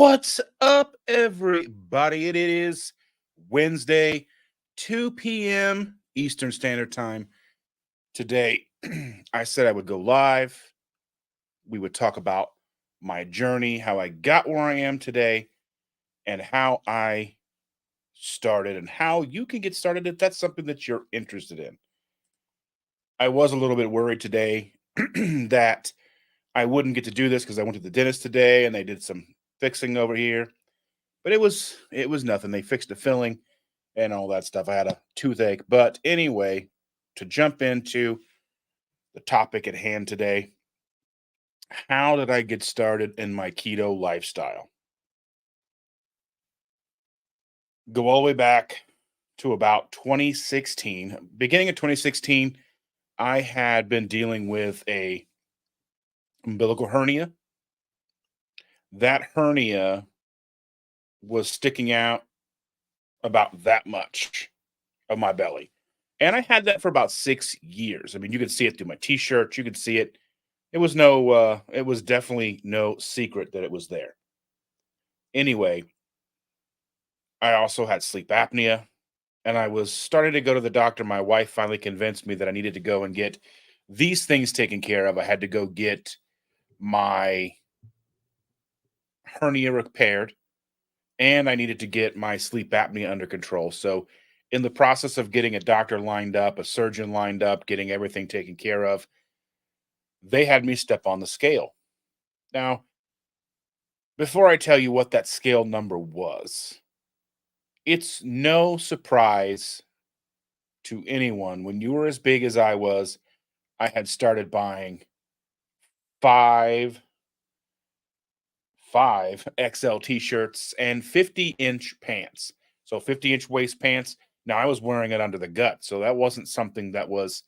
What's up, everybody? It is Wednesday, 2 p.m. Eastern Standard Time. Today, I said I would go live. We would talk about my journey, how I got where I am today, and how I started, and how you can get started if that's something that you're interested in. I was a little bit worried today that I wouldn't get to do this because I went to the dentist today and they did some fixing over here. But it was nothing. They fixed the filling and all that stuff. I had a toothache. But anyway, to jump into the topic at hand today, how did I get started in my keto lifestyle? Go all the way back to about 2016. Beginning of 2016, I had been dealing with a umbilical hernia. That hernia was sticking out about that much of my belly. And I had that for about 6 years. I mean, you could see it through my t-shirts, you could see it. It was definitely no secret that it was there. Anyway, I also had sleep apnea and I was starting to go to the doctor. My wife finally convinced me that I needed to go and get these things taken care of. I had to go get my hernia repaired and I needed to get my sleep apnea under control. So, in the process of getting a doctor lined up, a surgeon lined up, getting everything taken care of, they had me step on the scale. Now, before I tell you what that scale number was, it's no surprise to anyone when you were as big as I was, I had started buying five five XL t-shirts and 50-inch pants. So 50-inch waist pants. Now I was wearing it under the gut, so that wasn't something that was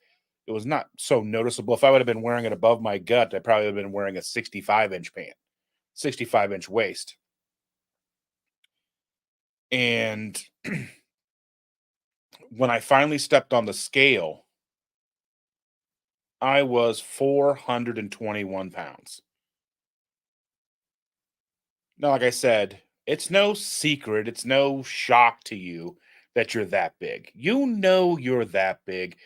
it was not so noticeable. If I would have been wearing it above my gut, I probably would have been wearing a 65-inch pant, 65-inch waist. And when I finally stepped on the scale, I was 421 pounds. Now, like I said, it's no secret, it's no shock to you that you're that big. You know you're that big,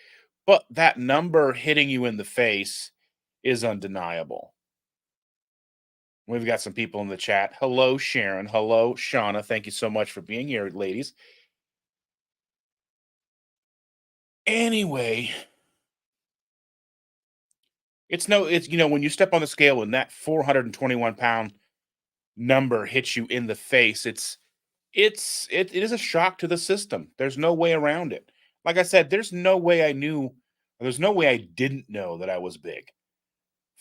but that number hitting you in the face is undeniable. We've got some people in the chat. Hello, Sharon. Hello, Shauna. Thank you so much for being here, ladies. Anyway, it's when you step on the scale and that 421-pound number hits you in the face, it is a shock to the system. There's no way around it. Like I said, there's no way I didn't know that I was big.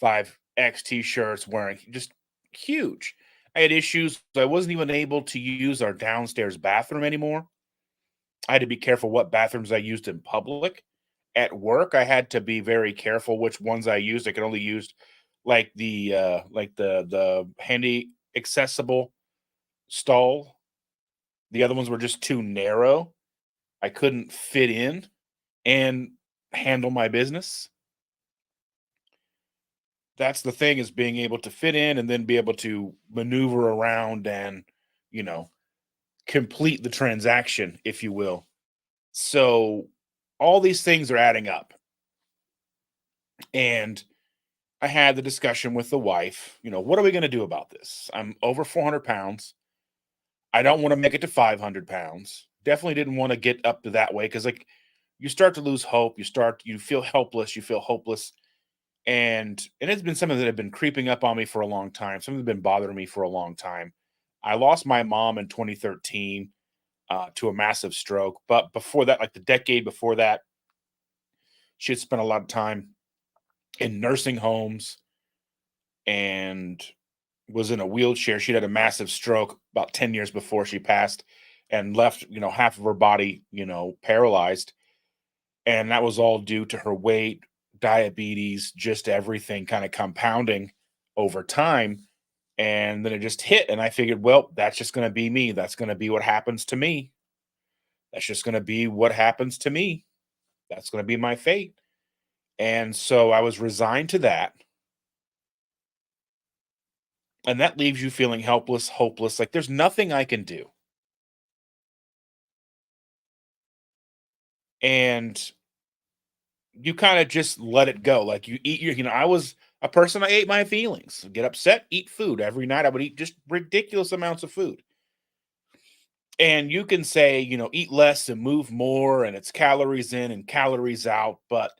5X t-shirts wearing just huge. I had issues. I wasn't even able to use our downstairs bathroom anymore. I had to be careful what bathrooms I used in public. At work, I had to be very careful which ones I used. I could only use like the handy accessible stall. The other ones were just too narrow. I couldn't fit in and handle my business. That's the thing, is being able to fit in and then be able to maneuver around and, you know, complete the transaction, if you will. So all these things are adding up. And I had the discussion with the wife, what are we going to do about this? I'm over 400 pounds. I don't want to make it to 500 pounds. Definitely didn't want to get up to that way because, like, you start to lose hope. You feel helpless. You feel hopeless. And it's been something that had been creeping up on me for a long time. Something that's been bothering me for a long time. I lost my mom in 2013 to a massive stroke. But before that, like the decade before that, she had spent a lot of time in nursing homes and was in a wheelchair. She'd had a massive stroke about 10 years before she passed and left, half of her body, paralyzed. And that was all due to her weight, diabetes, just everything kind of compounding over time. And then it just hit. And I figured, well, that's just going to be me. That's going to be what happens to me. That's just going to be what happens to me. That's going to be my fate. And so I was resigned to that. And that leaves you feeling helpless, hopeless, like there's nothing I can do. And you kind of just let it go. Like you eat I was a person, I ate my feelings, get upset, eat food. Every night I would eat just ridiculous amounts of food. And you can say, eat less and move more, and it's calories in and calories out. But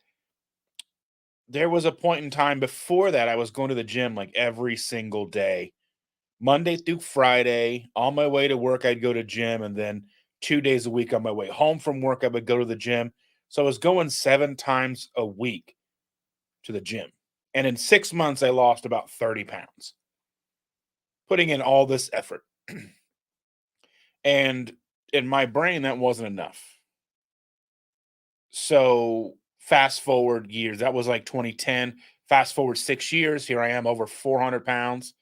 there was a point in time before that I was going to the gym like every single day, Monday through Friday. On my way to work, I'd go to gym, and then 2 days a week on my way home from work, I would go to the gym. So I was going 7 times a week to the gym. And in 6 months, I lost about 30 pounds, putting in all this effort. And in my brain, that wasn't enough. So fast forward years, that was like 2010. Fast forward 6 years, here I am over 400 pounds,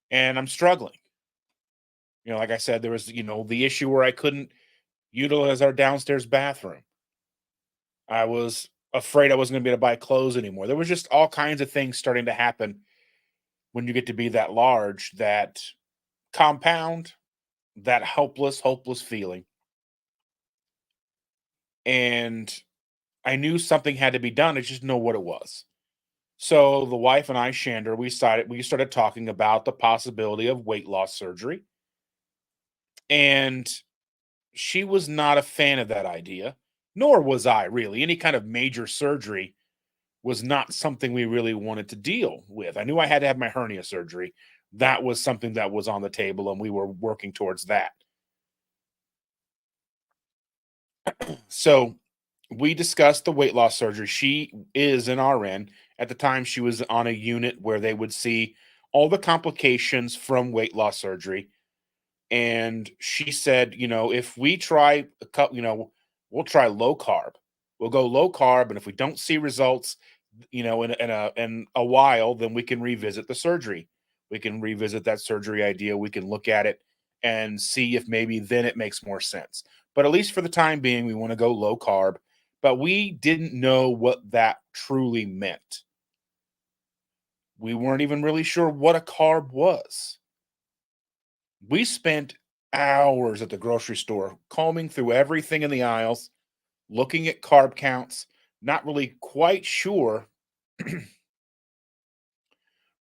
and I'm struggling. Like I said, there was, the issue where I couldn't utilize our downstairs bathroom. I was afraid I wasn't going to be able to buy clothes anymore. There was just all kinds of things starting to happen when you get to be that large that compound that helpless, hopeless feeling. And I knew something had to be done. I just didn't know what it was. So the wife and I, Shander, we started talking about the possibility of weight loss surgery. And she was not a fan of that idea, nor was I really. Any kind of major surgery was not something we really wanted to deal with. I knew I had to have my hernia surgery. That was something that was on the table, and we were working towards that. So we discussed the weight loss surgery. She is an RN. At the time, she was on a unit where they would see all the complications from weight loss surgery. And she said, if we try a couple, we'll try low carb. We'll go low carb, and if we don't see results, in a while, then we can revisit the surgery. We can revisit that surgery idea. We can look at it and see if maybe then it makes more sense. But at least for the time being, we want to go low carb. But we didn't know what that truly meant. We weren't even really sure what a carb was. We spent hours at the grocery store combing through everything in the aisles, looking at carb counts, not really quite sure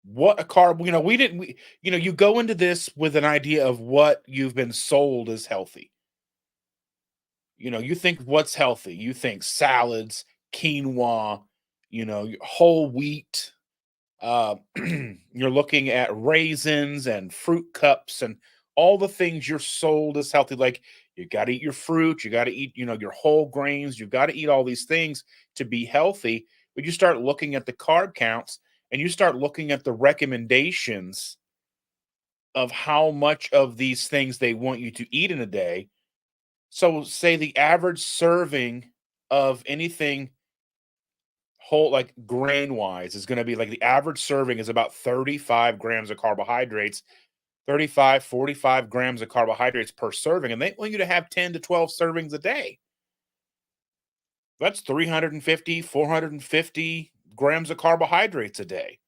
what a carb, we didn't, you go into this with an idea of what you've been sold as healthy. You think what's healthy. You think salads, quinoa, whole wheat. You're looking at raisins and fruit cups and all the things you're sold as healthy. Like you got to eat your fruit, you got to eat, your whole grains, you've got to eat all these things to be healthy. But you start looking at the carb counts and you start looking at the recommendations of how much of these things they want you to eat in a day. So, say the average serving of anything whole, like grain wise, is going to be like the average serving is about 35 grams of carbohydrates, 35, 45 grams of carbohydrates per serving. And they want you to have 10 to 12 servings a day. That's 350, 450 grams of carbohydrates a day.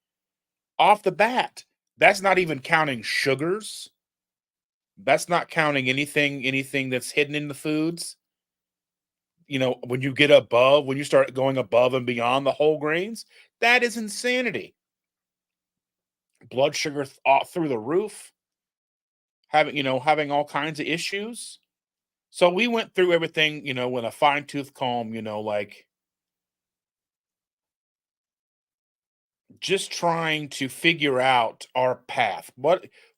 Off the bat, that's not even counting sugars. That's not counting anything that's hidden in the foods. When you start going above and beyond the whole grains, that is insanity. Blood sugar through the roof, having all kinds of issues. So we went through everything, with a fine tooth comb, like just trying to figure out our path.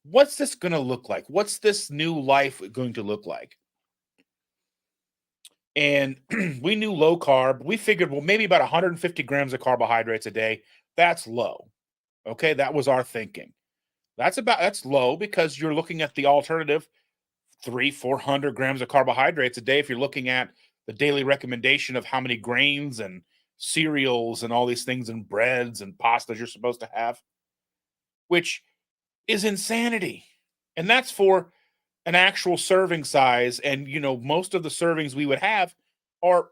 What's this going to look like? What's this new life going to look like? And we knew low carb. We figured, well, maybe about 150 grams of carbohydrates a day. That's low. Okay, that was our thinking. That's low because you're looking at the alternative 400 grams of carbohydrates a day. If you're looking at the daily recommendation of how many grains and cereals and all these things and breads and pastas you're supposed to have, which is insanity. And that's for an actual serving size. And, most of the servings we would have are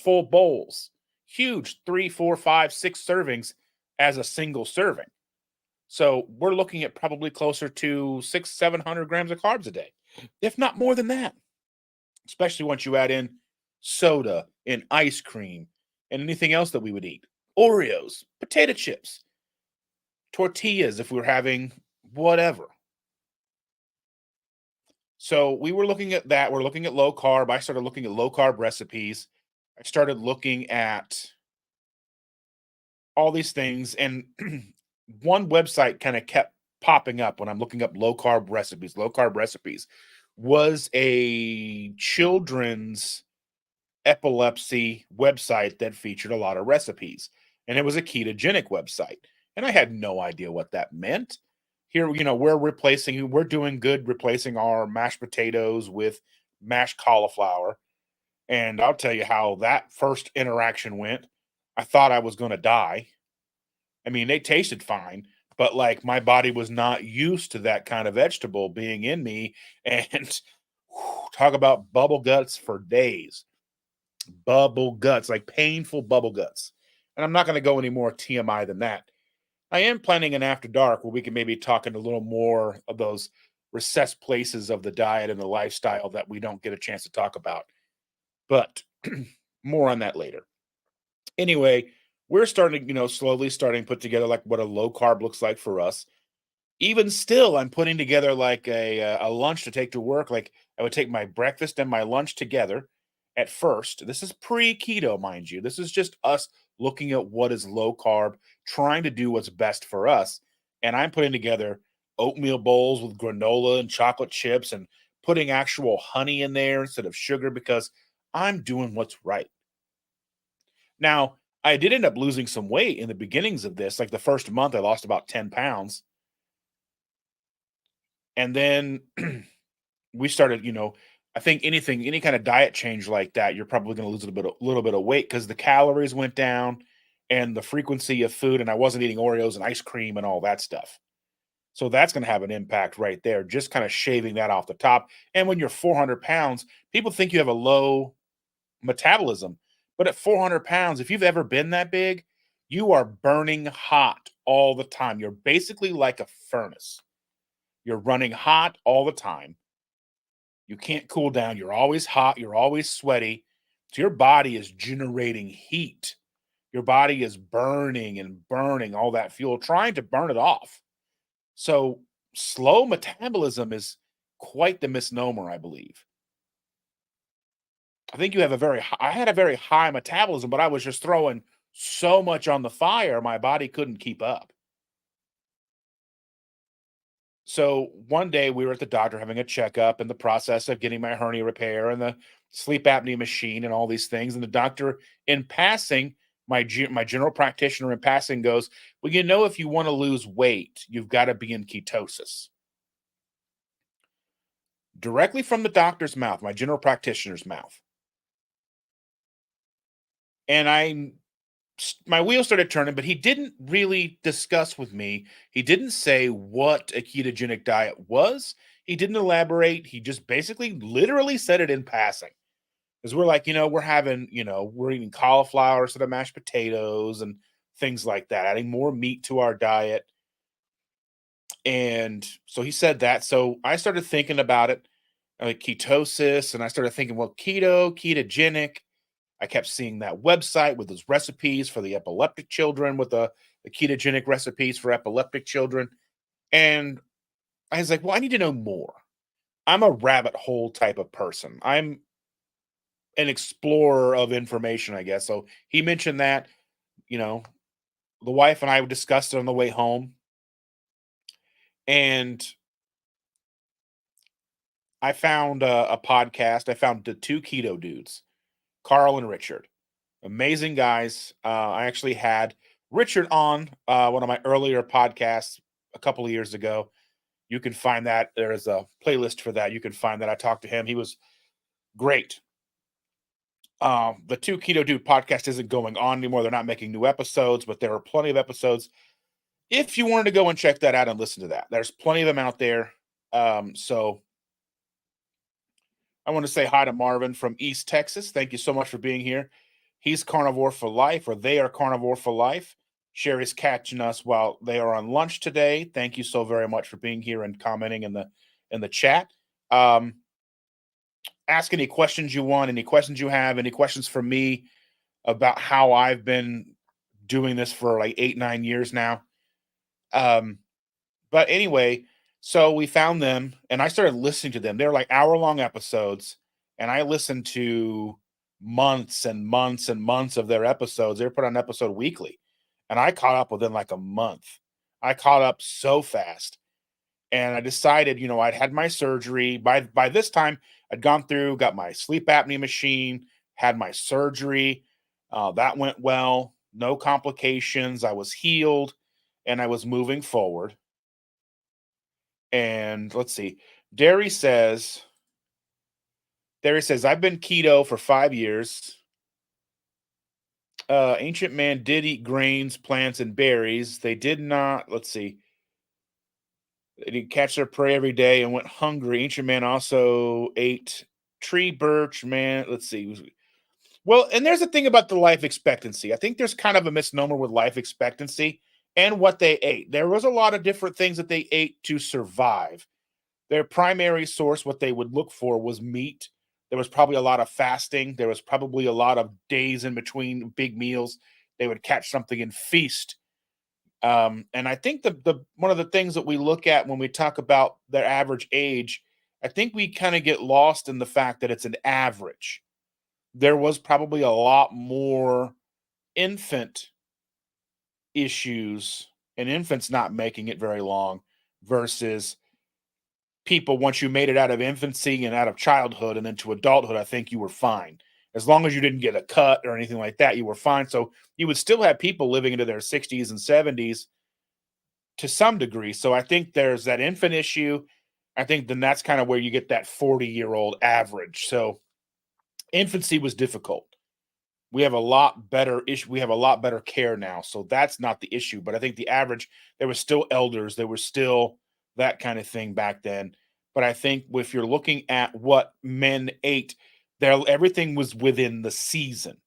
full bowls, huge 3, 4, 5, 6 servings as a single serving. So we're looking at probably closer to 700 grams of carbs a day, if not more than that, especially once you add in soda and ice cream and anything else that we would eat. Oreos, potato chips, tortillas if we were having whatever. So we were looking at that. We're looking at low carb. I started looking at low carb recipes. I started looking at all these things. And one website kind of kept popping up when I'm looking up low carb recipes. Low carb recipes was a children's epilepsy website that featured a lot of recipes. And it was a ketogenic website. And I had no idea what that meant. Here, we're doing good replacing our mashed potatoes with mashed cauliflower. And I'll tell you how that first interaction went. I thought I was going to die. I mean, they tasted fine, but like my body was not used to that kind of vegetable being in me. And talk about bubble guts for days. Bubble guts, like painful bubble guts. And I'm not going to go any more TMI than that. I am planning an after dark where we can maybe talk in a little more of those recessed places of the diet and the lifestyle that we don't get a chance to talk about. But more on that later. Anyway, we're starting, slowly starting to put together like what a low carb looks like for us. Even still, I'm putting together like a lunch to take to work. Like I would take my breakfast and my lunch together at first. This is pre-keto, mind you. This is just us looking at what is low carb, trying to do what's best for us. And I'm putting together oatmeal bowls with granola and chocolate chips and putting actual honey in there instead of sugar because I'm doing what's right. Now, I did end up losing some weight in the beginnings of this. Like the first month, I lost about 10 pounds. And then we started, I think any kind of diet change like that, you're probably going to lose a little bit of weight because the calories went down and the frequency of food, and I wasn't eating Oreos and ice cream and all that stuff. So that's going to have an impact right there, just kind of shaving that off the top. And when you're 400 pounds, people think you have a low metabolism, but at 400 pounds, if you've ever been that big, you are burning hot all the time. You're basically like a furnace. You're running hot all the time. You can't cool down. You're always hot. You're always sweaty. So your body is generating heat. Your body is burning and burning all that fuel, trying to burn it off. So slow metabolism is quite the misnomer, I believe. I think I had a very high metabolism, but I was just throwing so much on the fire, my body couldn't keep up. So one day we were at the doctor having a checkup in the process of getting my hernia repair and the sleep apnea machine and all these things. And the doctor, in passing, my general practitioner in passing goes, "Well, if you want to lose weight, you've got to be in ketosis." Directly from the doctor's mouth, my general practitioner's mouth. And my wheels started turning, but he didn't really discuss with me. He didn't say what a ketogenic diet was. He didn't elaborate. He just basically literally said it in passing. Because we're like, we're eating cauliflower instead of mashed potatoes and things like that, adding more meat to our diet. And so he said that. So I started thinking about it, like ketosis, and I started thinking, well, ketogenic. I kept seeing that website with those recipes for the epileptic children, with the ketogenic recipes for epileptic children. And I was like, well, I need to know more. I'm a rabbit hole type of person. I'm an explorer of information, I guess. So he mentioned that, you know, the wife and I discussed it on the way home. And I found a podcast. I found the two keto dudes, Carl and Richard. Amazing guys. I actually had Richard on one of my earlier podcasts a couple of years ago. You can find that. There is a playlist for that. You can find that. I talked to him. He was great. The Two Keto Dude podcast isn't going on anymore. They're not making new episodes, but there are plenty of episodes. If you wanted to go and check that out and listen to that, there's plenty of them out there. So I want to say hi to Marvin from East Texas. Thank you so much for being here. He's carnivore for life, or they are carnivore for life. Sherry's catching us while they are on lunch today. Thank you so very much for being here and commenting in the chat. Um, Ask any questions you want, any questions you have, any questions for me about how I've been doing this for like 8, 9 years now. Um, but anyway, so we found them and I started listening to them. They're like hour-long episodes, and I listened to months and months and months of their episodes. They were put on episode weekly, and I caught up within like a month. I caught up so fast, and I decided, I'd had my surgery. By this time, I'd gone through, got my sleep apnea machine, had my surgery. That went well, no complications. I was healed, and I was moving forward. And let's see. Derry says, Derry says, I've been keto for 5 years. Ancient man did eat grains, plants, and berries. They did not, let's see, they did catch their prey every day and went hungry. Ancient man also ate tree birch, man. Let's see. Well, and there's a thing about the life expectancy. I think there's kind of a misnomer with life expectancy and what they ate. There was a lot of different things that they ate to survive. Their primary source, what they would look for, was meat. There was probably a lot of fasting. There was probably a lot of days in between big meals. They would catch something and feast. And I think the one of the things that we look at when we talk about their average age, I think we kind of get lost in the fact that it's an average. There was probably a lot more infant issues and infants not making it very long versus people. Once you made it out of infancy and out of childhood and into adulthood, I think you were fine. As long as you didn't get a cut or anything like that, you were fine. So you would still have people living into their 60s and 70s to some degree. So I think there's that infant issue. I think then that's kind of where you get that 40-year-old average. So infancy was difficult. We have a lot better issue. We have a lot better care now. So that's not the issue. But I think the average, there was still elders, there was still that kind of thing back then. But I think if you're looking at what men ate, there everything was within the season.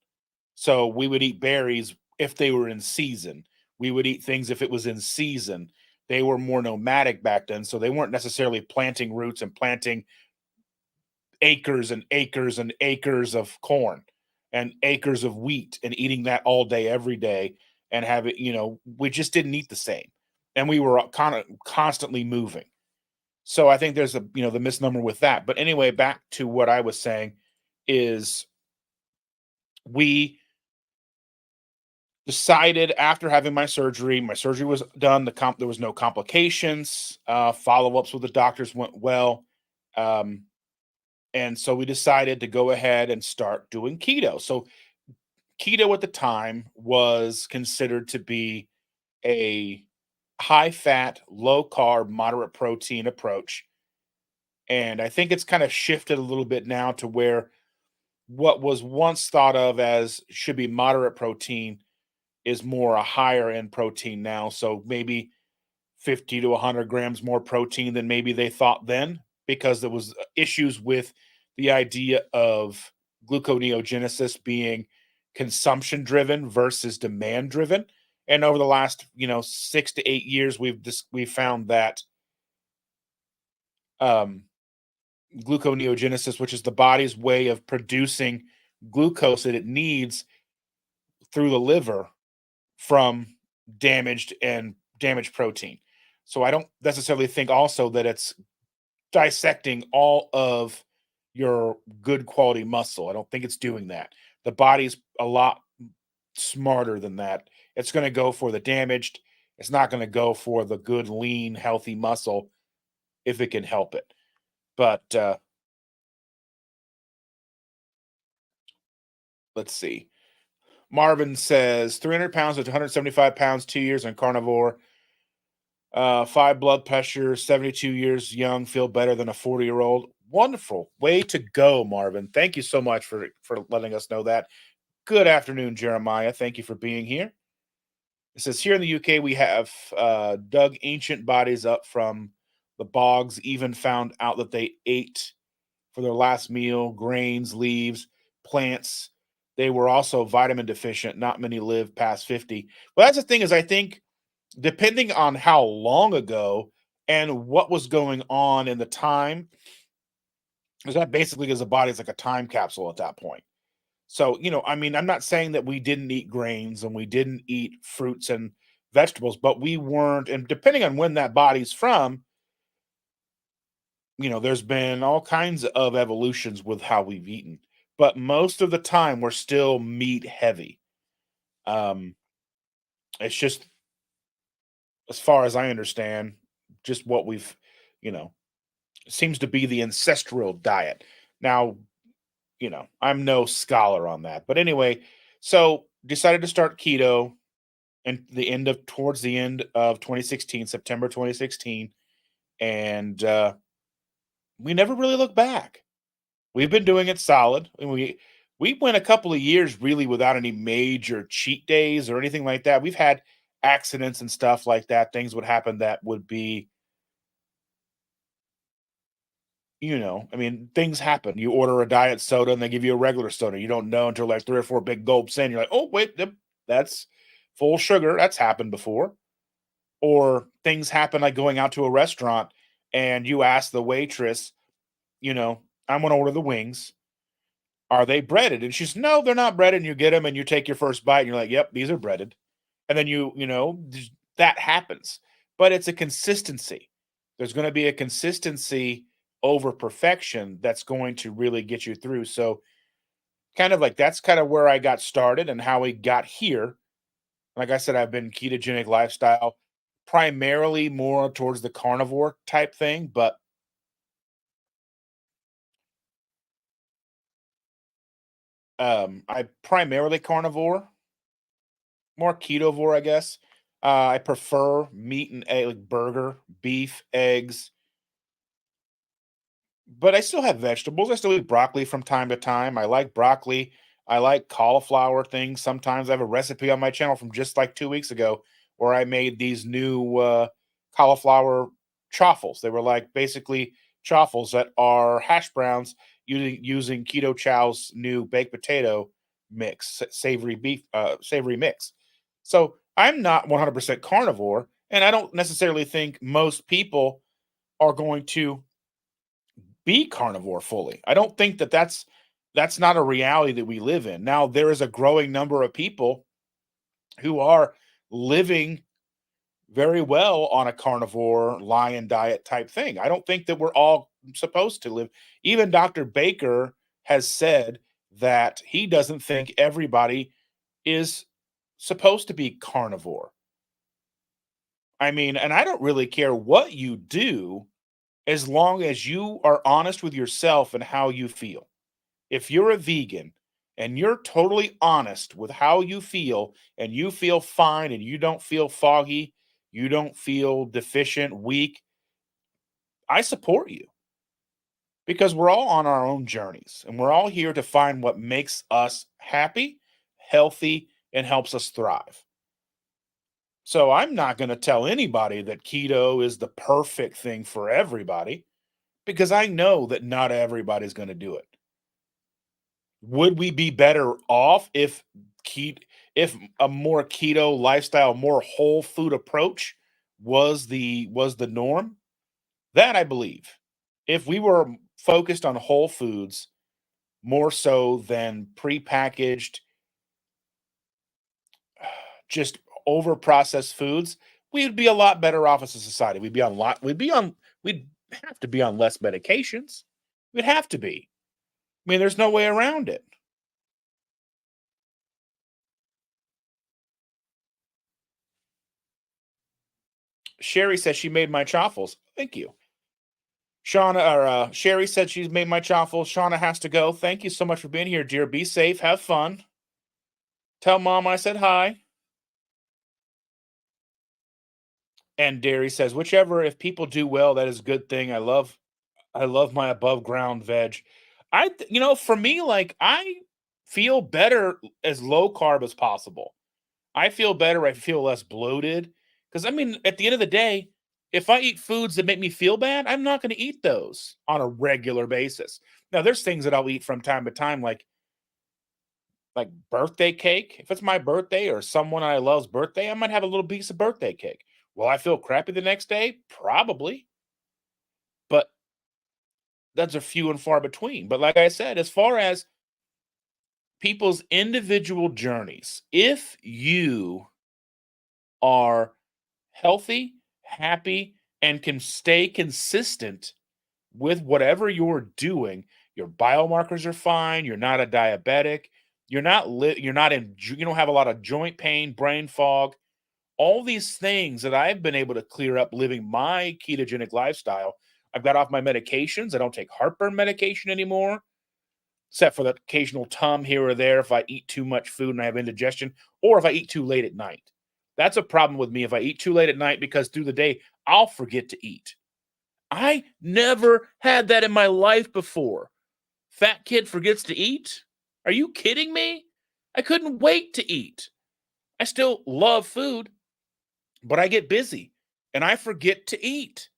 So we would eat berries if they were in season. We would eat things if it was in season. They were more nomadic back then, so they weren't necessarily planting roots and planting acres and acres and acres of corn and acres of wheat and eating that all day every day and have it, we just didn't eat the same. And we were kind of constantly moving. So I think there's the misnomer with that. But anyway, back to what I was saying is we decided after having my surgery was done, there was no complications, follow-ups with the doctors went well. Um, and so we decided to go ahead and start doing keto. So keto at the time was considered to be a high fat, low carb, moderate protein approach. And I think it's kind of shifted a little bit now to where what was once thought of as should be moderate protein is more a higher end protein now. So maybe 50 to 100 grams more protein than maybe they thought then, because there was issues with the idea of gluconeogenesis being consumption driven versus demand driven. And over the last 6 to 8 years, we've found that um, gluconeogenesis, which is the body's way of producing glucose that it needs through the liver from damaged protein. So I don't necessarily think also that it's dissecting all of your good quality muscle. I don't think it's doing that. The body's a lot smarter than that. It's going to go for the damaged. It's not going to go for the good, lean, healthy muscle if it can help it. But let's see. Marvin says 300 pounds to 175 pounds, 2 years on carnivore. 5 blood pressure, 72 years young, feel better than a 40-year-old. Wonderful. Way to go, Marvin. Thank you so much for letting us know that. Good afternoon, Jeremiah. Thank you for being here. It says here in the UK, we have dug ancient bodies up from the bogs, even found out that they ate for their last meal grains, leaves, plants. They were also vitamin deficient. Not many live past 50. But that's the thing is I think depending on how long ago and what was going on in the time, because that basically is a body's like a time capsule at that point. So, I mean, I'm not saying that we didn't eat grains and we didn't eat fruits and vegetables, but we weren't, and depending on when that body's from, there's been all kinds of evolutions with how we've eaten. But most of the time we're still meat heavy. Um, it's just as far as I understand, just what we've, you know, seems to be the ancestral diet. Now, I'm no scholar on that. But anyway, so decided to start keto and towards the end of 2016, September 2016, and we never really looked back. We've been doing it solid, and we went a couple of years really without any major cheat days or anything like that. We've had accidents and stuff like that. Things would happen that would be, I mean, things happen. You order a diet soda and they give you a regular soda. You don't know until like three or four big gulps in. You're like, oh wait, yep, that's full sugar. That's happened before. Or things happen like going out to a restaurant and you ask the waitress, I'm going to order the wings. Are they breaded? And she's, no, they're not breaded. And you get them and you take your first bite and you're like, yep, these are breaded. And then that happens. But it's a consistency. There's going to be a consistency over perfection that's going to really get you through. So, kind of like that's kind of where I got started and how we got here. Like I said, I've been ketogenic lifestyle, primarily more towards the carnivore type thing, but I primarily carnivore, more ketovore, I guess. I prefer meat and egg, like burger, beef, eggs, but I still have vegetables. I still eat broccoli from time to time. I like broccoli. I like cauliflower things. Sometimes I have a recipe on my channel from just like 2 weeks ago where I made these new cauliflower chaffles. They were like basically chaffles that are hash browns using Keto Chow's new baked potato mix, savory mix. So I'm not 100% carnivore, and I don't necessarily think most people are going to be carnivore fully. I don't think that that's not a reality that we live in. Now there is a growing number of people who are living very well on a carnivore lion diet type thing. I don't think that we're all supposed to live. Even Dr. Baker has said that he doesn't think everybody is supposed to be carnivore. I mean, and I don't really care what you do as long as you are honest with yourself and how you feel. If you're a vegan and you're totally honest with how you feel and you feel fine and you don't feel foggy, you don't feel deficient, weak, I support you because we're all on our own journeys and we're all here to find what makes us happy, healthy, and helps us thrive. So I'm not going to tell anybody that keto is the perfect thing for everybody because I know that not everybody's going to do it. Would we be better off if a more keto lifestyle, more whole food approach was the norm? That I believe. If we were focused on whole foods more so than prepackaged, just over processed foods, we'd be a lot better off as a society. We'd have to be on less medications. We'd have to be. I mean, there's no way around it. Sherry says she made my chaffles. Thank you. Sherry said she's made my chaffles. Shauna has to go. Thank you so much for being here, dear. Be safe. Have fun. Tell mom I said hi. And Derry says, whichever, if people do well, that is a good thing. I love my above ground veg. For me, like I feel better as low carb as possible. I feel better. I feel less bloated. Because I mean, at the end of the day, if I eat foods that make me feel bad, I'm not going to eat those on a regular basis. Now, there's things that I'll eat from time to time, like Like birthday cake, if it's my birthday or someone I love's birthday, I might have a little piece of birthday cake. Will I feel crappy the next day? Probably, but that's a few and far between. But like I said, as far as people's individual journeys, if you are healthy, happy, and can stay consistent with whatever you're doing, your biomarkers are fine, you're not a diabetic, you're not in you don't have a lot of joint pain, brain fog, all these things that I've been able to clear up living my ketogenic lifestyle. I've got off my medications. I don't take heartburn medication anymore, except for the occasional tum here or there if I eat too much food and I have indigestion, or if I eat too late at night. That's a problem with me if I eat too late at night because through the day I'll forget to eat. I never had that in my life before. Fat kid forgets to eat? Are you kidding me? I couldn't wait to eat. I still love food, but I get busy and I forget to eat.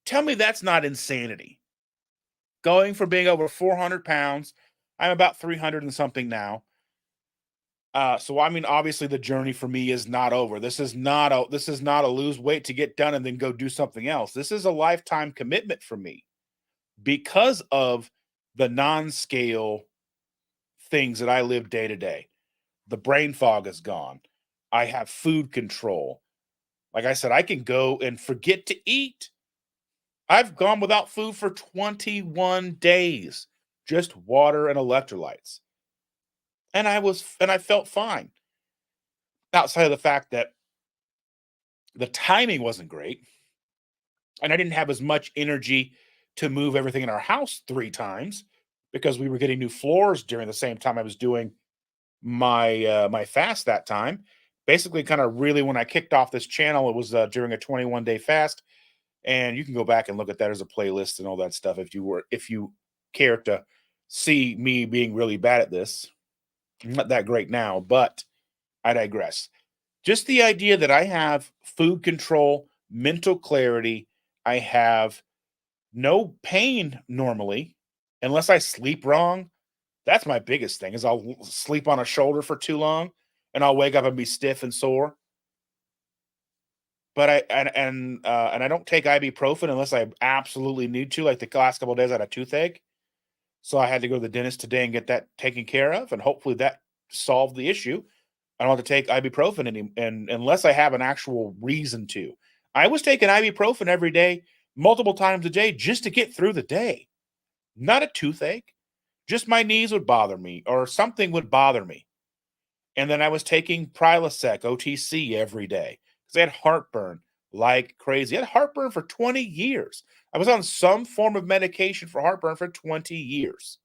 Tell me that's not insanity. Going from being over 400 pounds, I'm about 300 and something now. So I mean, obviously, the journey for me is not over. This is not a lose weight to get done and then go do something else. This is a lifetime commitment for me because of the non-scale things that I live day to day. The brain fog is gone. I have food control. Like I said, I can go and forget to eat. I've gone without food for 21 days, just water and electrolytes. And I felt fine. Outside of the fact that the timing wasn't great and I didn't have as much energy to move everything in our house 3 times because we were getting new floors during the same time I was doing my fast that time. Basically, kind of really when I kicked off this channel, it was during a 21-day fast, and you can go back and look at that as a playlist and all that stuff if you care to see me being really bad at this. I'm not that great now, but I digress. Just the idea that I have food control, mental clarity, I have no pain normally, unless I sleep wrong. That's my biggest thing is I'll sleep on a shoulder for too long and I'll wake up and be stiff and sore. But I don't take ibuprofen unless I absolutely need to. Like the last couple of days, I had a toothache, so I had to go to the dentist today and get that taken care of, and hopefully that solved the issue. I don't have to take ibuprofen and unless I have an actual reason to. I was taking ibuprofen every day, multiple times a day, just to get through the day. Not a toothache, just my knees would bother me or something would bother me. And then I was taking Prilosec OTC every day because I had heartburn like crazy. I had heartburn for 20 years. I was on some form of medication for heartburn for 20 years,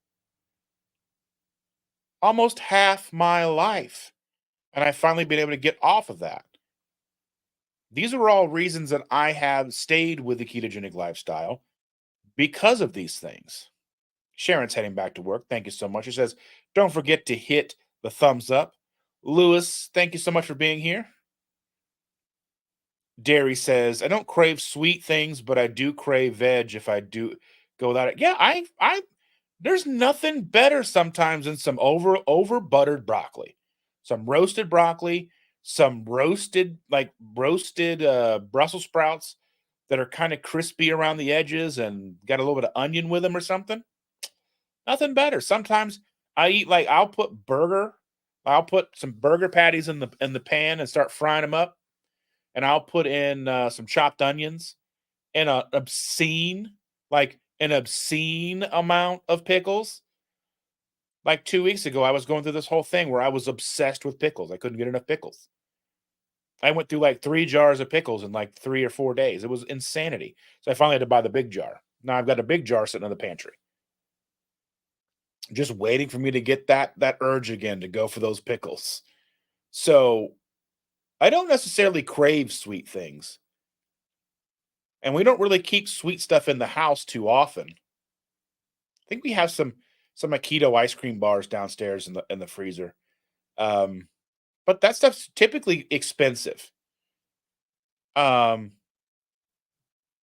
almost half my life. And I finally been able to get off of that. These are all reasons that I have stayed with the ketogenic lifestyle because of these things. Sharon's heading back to work. Thank you so much. She says, don't forget to hit the thumbs up. Lewis, thank you so much for being here. Derry says, I don't crave sweet things, but I do crave veg if I do go without it. Yeah, I there's nothing better sometimes than some over buttered broccoli. Some roasted broccoli, some roasted Brussels sprouts that are kind of crispy around the edges and got a little bit of onion with them or something. Nothing better. Sometimes I eat like I'll put some burger patties in the pan and start frying them up, and I'll put in some chopped onions and an obscene amount of pickles. Like 2 weeks ago, I was going through this whole thing where I was obsessed with pickles. I couldn't get enough pickles. I went through like 3 jars of pickles in like 3 or 4 days. It was insanity. So I finally had to buy the big jar. Now I've got a big jar sitting in the pantry, just waiting for me to get that urge again to go for those pickles. So I don't necessarily crave sweet things, and we don't really keep sweet stuff in the house too often. I think we have some keto ice cream bars downstairs in the freezer. Um, but that stuff's typically expensive. Um,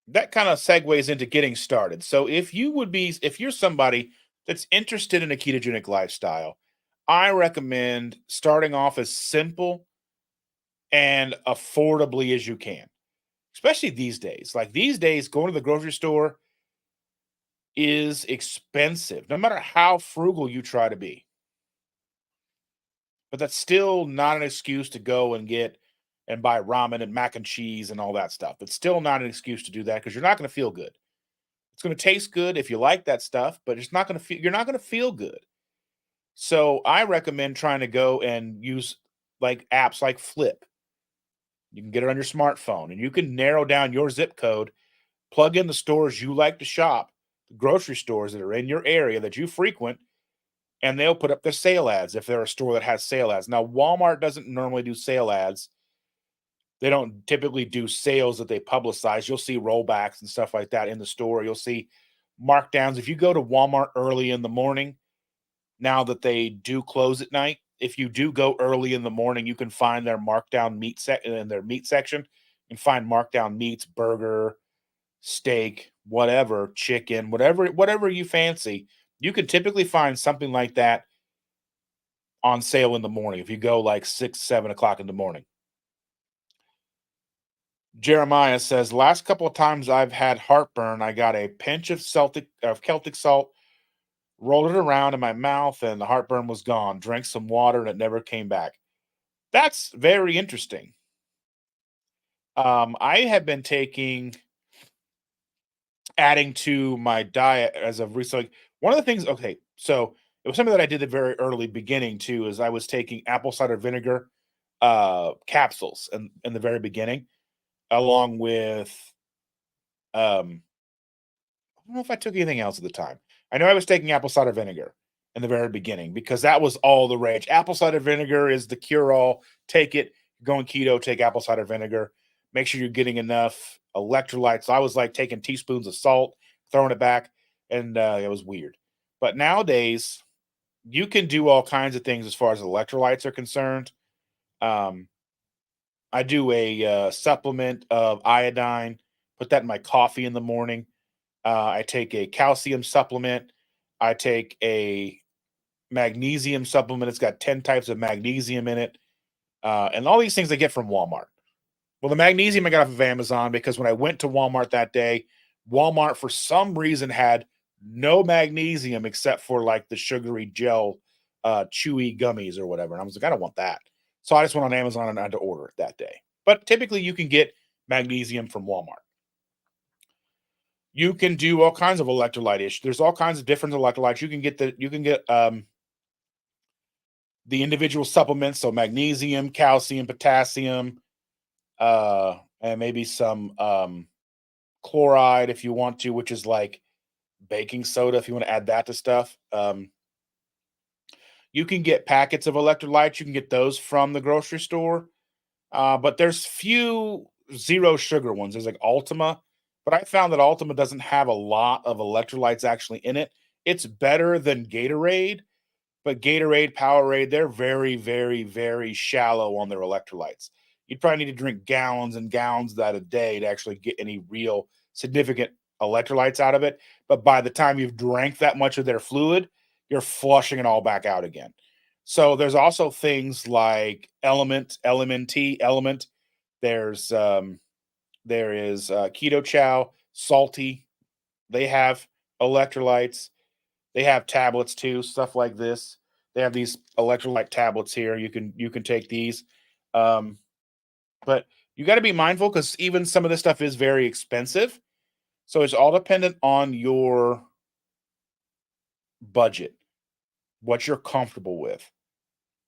that kind of segues into getting started. So if you're somebody that's interested in a ketogenic lifestyle, I recommend starting off as simple and affordably as you can, especially these days. Like these days, going to the grocery store is expensive, no matter how frugal you try to be. But that's still not an excuse to go and get and buy ramen and mac and cheese and all that stuff. It's still not an excuse to do that because you're not going to feel good. It's going to taste good if you like that stuff, but it's not going to feel you're not going to feel good. So I recommend trying to go and use like apps like Flip. You can get it on your smartphone and you can narrow down your zip code, plug in the stores you like to shop, the grocery stores that are in your area that you frequent, and they'll put up their sale ads if they're a store that has sale ads. Now, Walmart doesn't normally do sale ads. They don't typically do sales that they publicize. You'll see rollbacks and stuff like that in the store. You'll see markdowns. If you go to Walmart early in the morning, now that they do close at night, if you do go early in the morning, you can find their markdown meat in their meat section. You can find markdown meats, burger, steak, whatever, chicken, whatever you fancy. You can typically find something like that on sale in the morning if you go like 6, 7 o'clock in the morning. Jeremiah says, last couple of times I've had heartburn, I got a pinch of Celtic salt, rolled it around in my mouth, and the heartburn was gone. Drank some water, and it never came back. That's very interesting. I have been adding to my diet as of recently. One of the things, okay, so it was something that I did at the very early beginning too, is I was taking apple cider vinegar capsules in the very beginning, along with I don't know if I took anything else at the time. I know I was taking apple cider vinegar in the very beginning because that was all the rage. Apple cider vinegar is the cure all. Take it, going keto, take apple cider vinegar. Make sure you're getting enough electrolytes. So I was like taking teaspoons of salt, throwing it back, and it was weird. But nowadays, you can do all kinds of things as far as electrolytes are concerned. Um, I do a supplement of iodine, put that in my coffee in the morning. I take a calcium supplement. I take a magnesium supplement. It's got 10 types of magnesium in it. And all these things I get from Walmart. Well, the magnesium I got off of Amazon because when I went to Walmart that day, Walmart for some reason had no magnesium except for like the sugary gel, chewy gummies or whatever. And I was like, I don't want that. So I just went on Amazon and I had to order it that day. But typically you can get magnesium from Walmart. You can do all kinds of electrolyte ish. There's all kinds of different electrolytes. You can get the individual supplements, so magnesium, calcium, potassium, and maybe some chloride if you want to, which is like baking soda if you want to add that to stuff. You can get packets of electrolytes. You can get those from the grocery store. But there's few zero sugar ones. There's like Ultima, but I found that Ultima doesn't have a lot of electrolytes actually in it. It's better than Gatorade, but Gatorade, Powerade, they're very, very, very shallow on their electrolytes. You'd probably need to drink gallons and gallons of that a day to actually get any real significant electrolytes out of it. But by the time you've drank that much of their fluid, you're flushing it all back out again. So there's also things like Element. There's there is Keto Chow, Salty. They have electrolytes. They have tablets too, stuff like this. They have these electrolyte tablets here. You can take these, um, but you got to be mindful because even some of this stuff is very expensive. So it's all dependent on your budget, what you're comfortable with.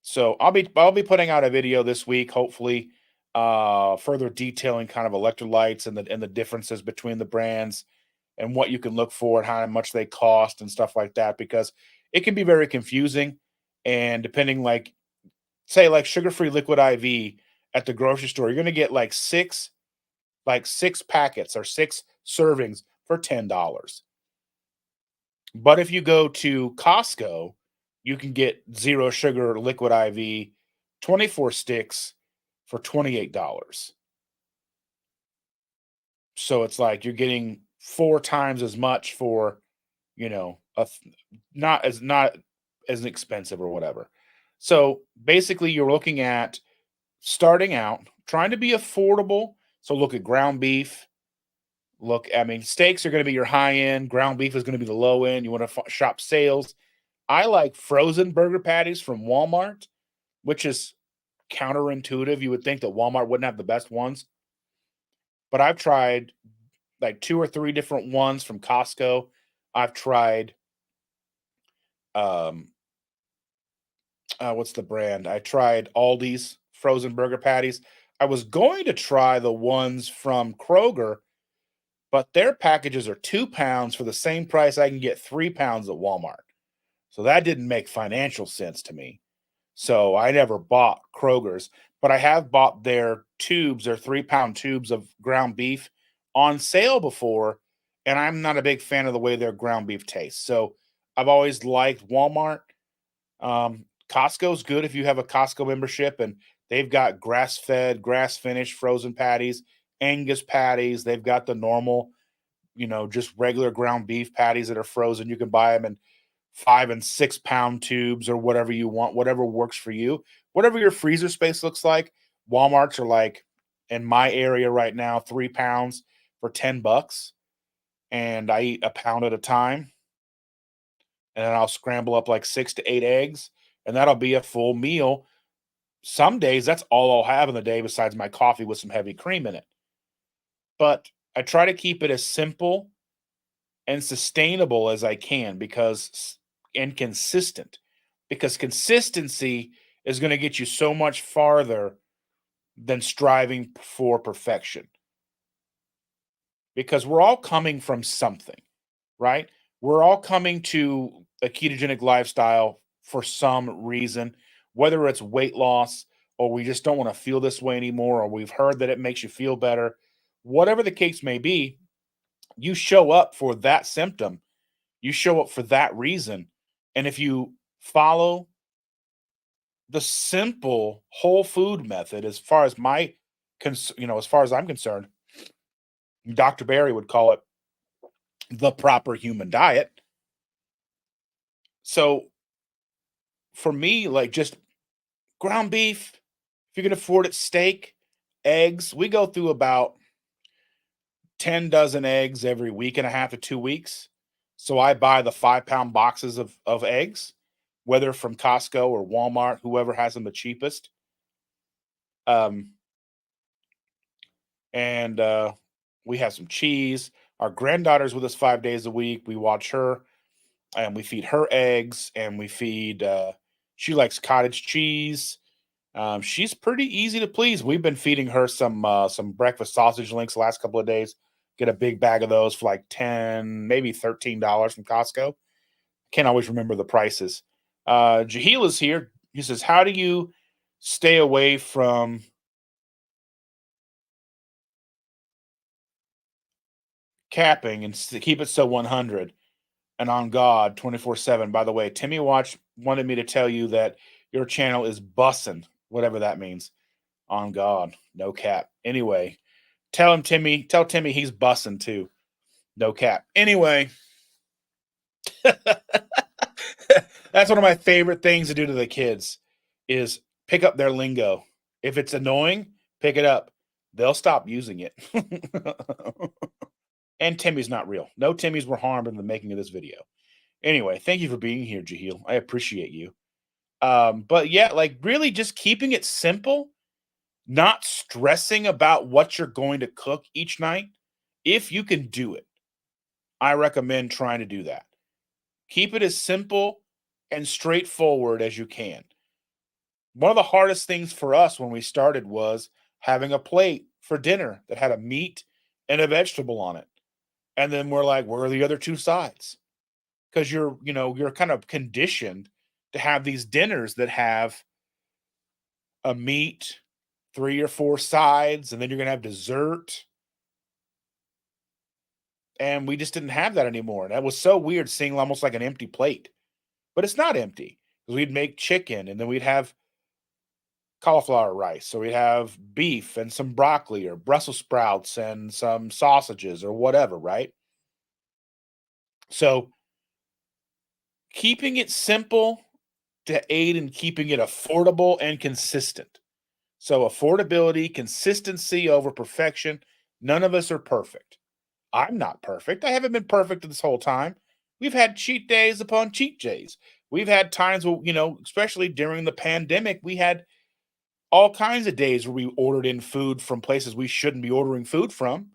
So I'll be putting out a video this week, hopefully, further detailing kind of electrolytes and the differences between the brands and what you can look for and how much they cost and stuff like that because it can be very confusing. And depending, like say, like sugar-free liquid IV at the grocery store, you're going to get like six packets or six servings for $10. But if you go to Costco, you can get zero sugar liquid IV, 24 sticks for $28. So it's like you're getting four times as much for, not as expensive or whatever. So basically, you're looking at starting out, trying to be affordable. So look at ground beef. I mean, steaks are going to be your high end. Ground beef is going to be the low end. You want to shop sales. I like frozen burger patties from Walmart, which is counterintuitive. You would think that Walmart wouldn't have the best ones, but I've tried like two or three different ones from Costco. I've tried um what's the brand? I tried Aldi's frozen burger patties. I was going to try the ones from Kroger, but their packages are 2 pounds for the same price I can get 3 pounds at Walmart. So that didn't make financial sense to me. So I never bought Kroger's, but I have bought their tubes, their 3 pound tubes of ground beef on sale before. And I'm not a big fan of the way their ground beef tastes. So I've always liked Walmart. Costco's good if you have a Costco membership, and they've got grass fed, grass finished frozen patties, Angus patties. They've got the normal, just regular ground beef patties that are frozen. You can buy them in 5 and 6 pound tubes or whatever you want, whatever works for you, whatever your freezer space looks like. Walmart's are like in my area right now, 3 pounds for $10. And I eat a pound at a time. And then I'll scramble up like 6 to 8 eggs, and that'll be a full meal. Some days that's all I'll have in the day besides my coffee with some heavy cream in it. But I try to keep it as simple and sustainable as I can and consistent, because consistency is going to get you so much farther than striving for perfection, because we're all coming from something, right? We're all coming to a ketogenic lifestyle for some reason, whether it's weight loss or we just don't want to feel this way anymore, or we've heard that it makes you feel better. Whatever the case may be, you show up for that symptom, you show up for that reason. And if you follow the simple whole food method, as far as as far as I'm concerned, Dr. Barry would call it the proper human diet. So for me, like, just ground beef, if you can afford it, steak, eggs. We go through about 10 dozen eggs every week and a half to 2 weeks. So I buy the 5 pound boxes of eggs, whether from Costco or Walmart, whoever has them the cheapest. Um, and we have some cheese. Our granddaughter's with us 5 days a week. We watch her and we feed her eggs, and she likes cottage cheese. She's pretty easy to please. We've been feeding her some breakfast sausage links the last couple of days. Get a big bag of those for like 10, maybe $13 from Costco. Can't always remember the prices. Jahil is here. He says, "How do you stay away from capping and keep it so 100 and on God 24/7?" By the way, Timmy Watch wanted me to tell you that your channel is bussin', whatever that means. On God, no cap. Anyway, tell Timmy he's bussing too. No cap. Anyway, that's one of my favorite things to do to the kids is pick up their lingo. If it's annoying, pick it up. They'll stop using it. And Timmy's not real. No Timmys were harmed in the making of this video. Anyway, thank you for being here, Jahil. I appreciate you. But yeah, like, really just keeping it simple, not stressing about what you're going to cook each night. If you can do it, I recommend trying to do that. Keep it as simple and straightforward as you can. One of the hardest things for us when we started was having a plate for dinner that had a meat and a vegetable on it. And then we're like, where are the other two sides? Because you're kind of conditioned to have these dinners that have a meat, three or four sides, and then you're gonna have dessert. And we just didn't have that anymore. And that was so weird seeing almost like an empty plate. But it's not empty, because we'd make chicken and then we'd have cauliflower rice. So we'd have beef and some broccoli or Brussels sprouts and some sausages or whatever, right? So keeping it simple to aid in keeping it affordable and consistent. So affordability, consistency over perfection. None of us are perfect. I'm not perfect. I haven't been perfect this whole time. We've had cheat days upon cheat days. We've had times where, especially during the pandemic, we had all kinds of days where we ordered in food from places we shouldn't be ordering food from.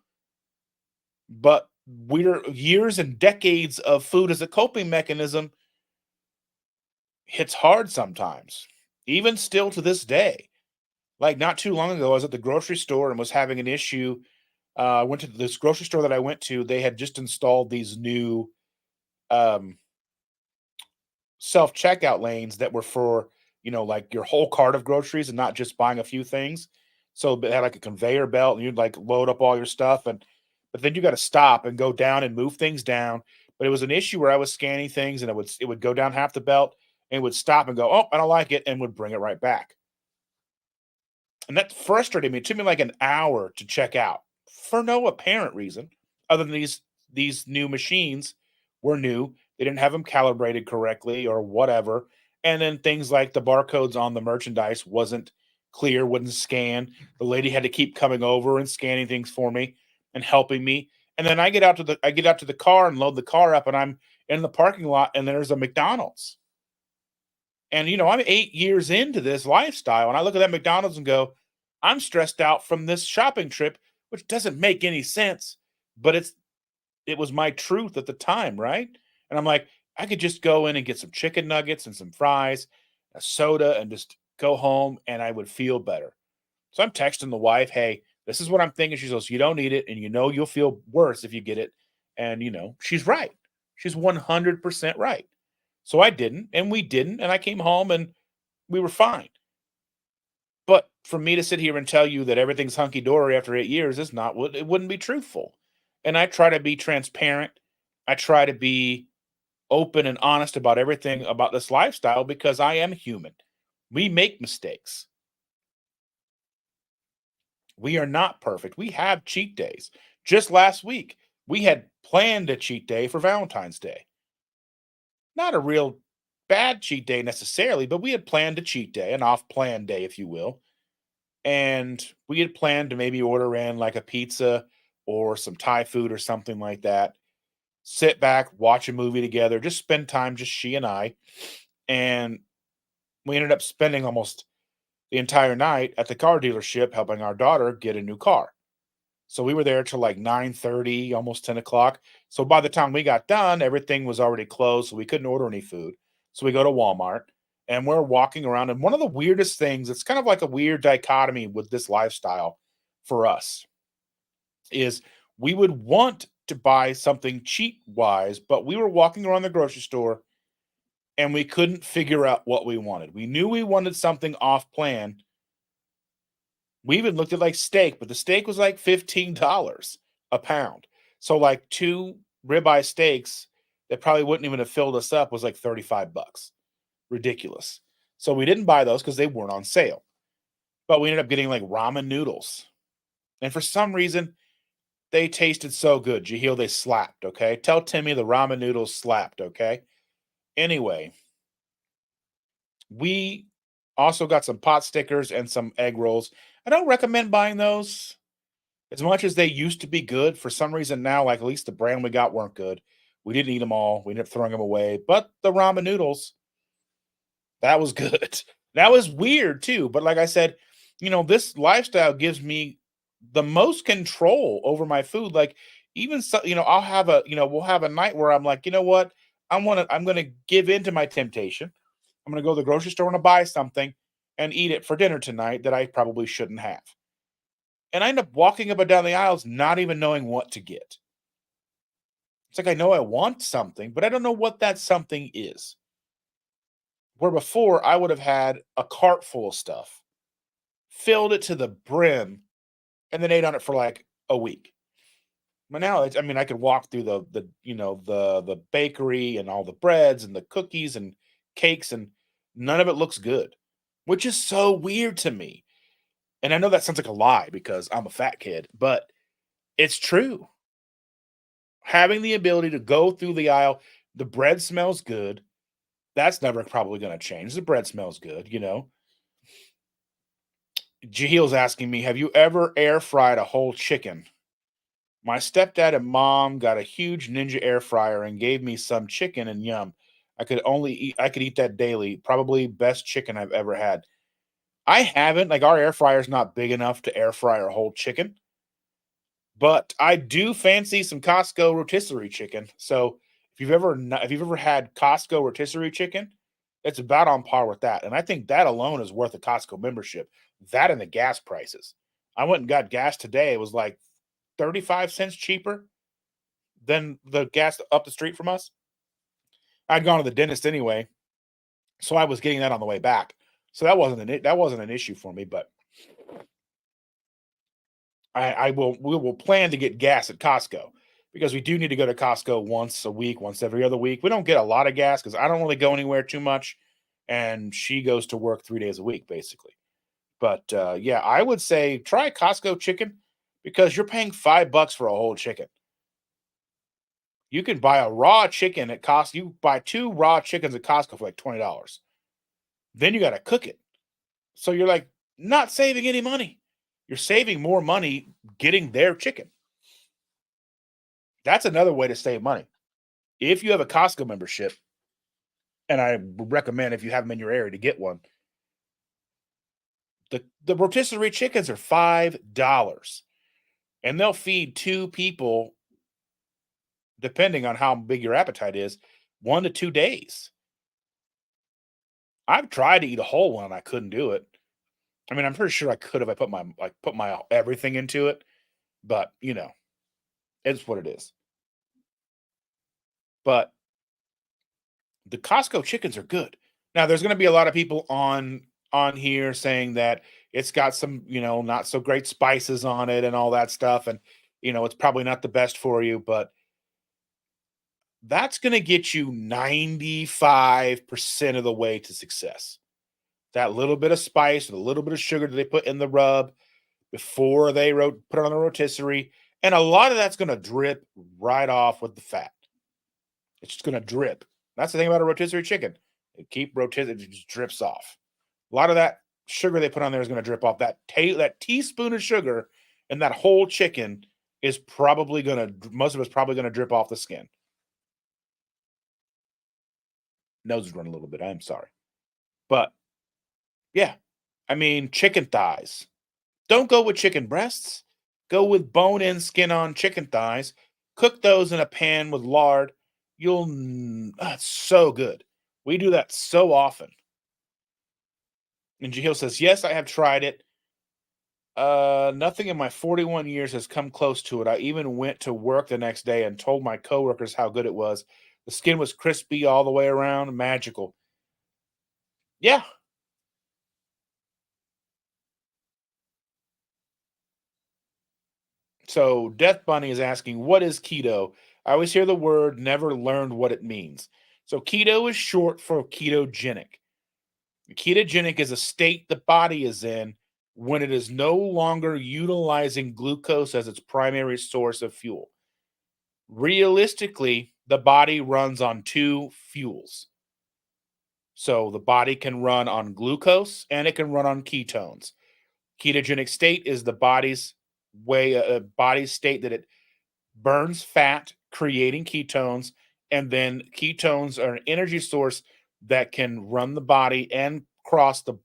But we're years and decades of food as a coping mechanism hits hard sometimes, even still to this day. Like not too long ago, I was at the grocery store and was having an issue. I went to this grocery store that I went to. They had just installed these new um, self checkout lanes that were for, like your whole cart of groceries and not just buying a few things. So they had like a conveyor belt and you'd like load up all your stuff. But then you got to stop and go down and move things down. But it was an issue where I was scanning things and it would go down half the belt and it would stop and go, oh, I don't like it, and would bring it right back. And that frustrated me. It took me like an hour to check out for no apparent reason other than these new machines were new. They didn't have them calibrated correctly or whatever. And then things like the barcodes on the merchandise wasn't clear, wouldn't scan. The lady had to keep coming over and scanning things for me and helping me. And then I get out to the car and load the car up, and I'm in the parking lot and there's a McDonald's. And I'm 8 years into this lifestyle, and I look at that McDonald's and go, I'm stressed out from this shopping trip, which doesn't make any sense, but it was my truth at the time, right? And I'm like, I could just go in and get some chicken nuggets and some fries, a soda, and just go home, and I would feel better. So I'm texting the wife, hey, this is what I'm thinking. She goes, you don't need it, and you'll feel worse if you get it. And she's right. She's 100% right. So I didn't, and we didn't, and I came home and we were fine. But for me to sit here and tell you that everything's hunky dory after 8 years is not what it wouldn't be truthful. And I try to be transparent. I try to be open and honest about everything about this lifestyle because I am human. We make mistakes. We are not perfect. We have cheat days. Just last week, we had planned a cheat day for Valentine's Day. Not a real bad cheat day necessarily, but we had planned a cheat day, an off plan day, if you will. And we had planned to maybe order in like a pizza or some Thai food or something like that. Sit back, watch a movie together, just spend time, just she and I. And we ended up spending almost the entire night at the car dealership helping our daughter get a new car. So we were there till like 9:30, almost 10 o'clock. So by the time we got done, everything was already closed. So we couldn't order any food. So we go to Walmart and we're walking around. And one of the weirdest things, it's kind of like a weird dichotomy with this lifestyle for us, is we would want to buy something cheap wise, but we were walking around the grocery store and we couldn't figure out what we wanted. We knew we wanted something off plan. We even looked at like steak, but the steak was like $15 a pound. So like two ribeye steaks that probably wouldn't even have filled us up was like 35 bucks. Ridiculous. So we didn't buy those because they weren't on sale. But we ended up getting like ramen noodles. And for some reason, they tasted so good. Jahil, they slapped, okay? Tell Timmy the ramen noodles slapped, okay? Anyway, we also got some pot stickers and some egg rolls. I don't recommend buying those. As much as they used to be good, for some reason now, like at least the brand we got weren't good. We didn't eat them all. We ended up throwing them away. But the ramen noodles, that was good. That was weird too. But like I said, this lifestyle gives me the most control over my food. Like even so, I'll have we'll have a night where I'm like, you know what? I'm gonna give in to my temptation. I'm gonna go to the grocery store and buy something and eat it for dinner tonight that I probably shouldn't have. And I end up walking up and down the aisles not even knowing what to get. It's like I know I want something, but I don't know what that something is. Where before I would have had a cart full of stuff, filled it to the brim, and then ate on it for like a week. But now I mean I could walk through the bakery and all the breads and the cookies and cakes, and none of it looks good, which is so weird to me. And I know that sounds like a lie because I'm a fat kid, but it's true. Having the ability to go through the aisle, the bread smells good, That's never probably going to change. The bread smells good. Jahil's asking me, have you ever air fried a whole chicken? My stepdad and mom got a huge Ninja air fryer and gave me some chicken and yum. I could eat that daily. Probably best chicken I've ever had. I haven't, like our air fryer's not big enough to air fry a whole chicken, but I do fancy some Costco rotisserie chicken. So if you've ever had Costco rotisserie chicken, it's about on par with that. And I think that alone is worth a Costco membership. That and the gas prices. I went and got gas today. It was like 35 cents cheaper than the gas up the street from us. I'd gone to the dentist anyway, so I was getting that on the way back. So that wasn't an issue for me, but I will we will plan to get gas at Costco because we do need to go to Costco once a week, once every other week. We don't get a lot of gas because I don't really go anywhere too much, and she goes to work 3 days a week basically. But yeah, I would say try Costco chicken because you're paying $5 for a whole chicken. You can buy a raw chicken at Costco. You buy two raw chickens at Costco for like $20. Then you got to cook it. So you're like not saving any money. You're saving more money getting their chicken. That's another way to save money. If you have a Costco membership, and I would recommend if you have them in your area to get one, the rotisserie chickens are $5, and they'll feed two people, depending on how big your appetite is, 1 to 2 days. I've tried to eat a whole one, and I couldn't do it. I mean, I'm pretty sure I could if I put my everything into it, but it's what it is. But the Costco chickens are good. Now, there's going to be a lot of people on here saying that it's got some, not so great spices on it and all that stuff, and it's probably not the best for you, but that's going to get you 95% of the way to success. That little bit of spice, or the little bit of sugar that they put in the rub before they put it on the rotisserie, and a lot of that's going to drip right off with the fat. It's just going to drip. That's the thing about a rotisserie chicken. It just drips off. A lot of that sugar they put on there is going to drip off. That teaspoon of sugar and that whole chicken is probably most of it's probably going to drip off the skin. Nose is running a little bit. I'm sorry. But yeah, I mean, chicken thighs. Don't go with chicken breasts. Go with bone in, skin on chicken thighs. Cook those in a pan with lard. It's so good. We do that so often. And Jahil says, yes, I have tried it. Nothing in my 41 years has come close to it. I even went to work the next day and told my coworkers how good it was. The skin was crispy all the way around, magical. Yeah. So Death Bunny is asking, what is keto? I always hear the word, never learned what it means. So keto is short for ketogenic. Ketogenic is a state the body is in when it is no longer utilizing glucose as its primary source of fuel. Realistically, the body runs on two fuels. So the body can run on glucose and it can run on ketones. Ketogenic state is the body's state that it burns fat, creating ketones, and then ketones are an energy source that can run the body and cross the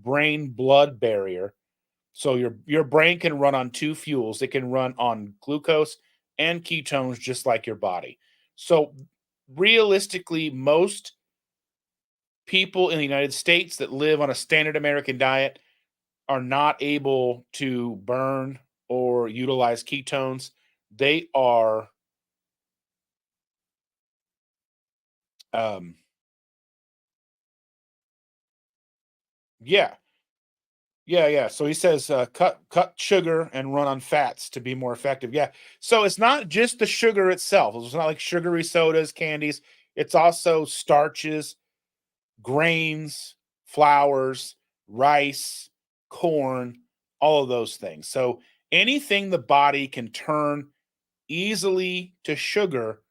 brain blood barrier. So your brain can run on two fuels. It can run on glucose and ketones just like your body. So realistically, most people in the United States that live on a standard American diet are not able to burn or utilize ketones. They are um yeah. Yeah. So he says cut sugar and run on fats to be more effective. Yeah. So it's not just the sugar itself. It's not like sugary sodas, candies. It's also starches, grains, flours, rice, corn, all of those things. So anything the body can turn easily to sugar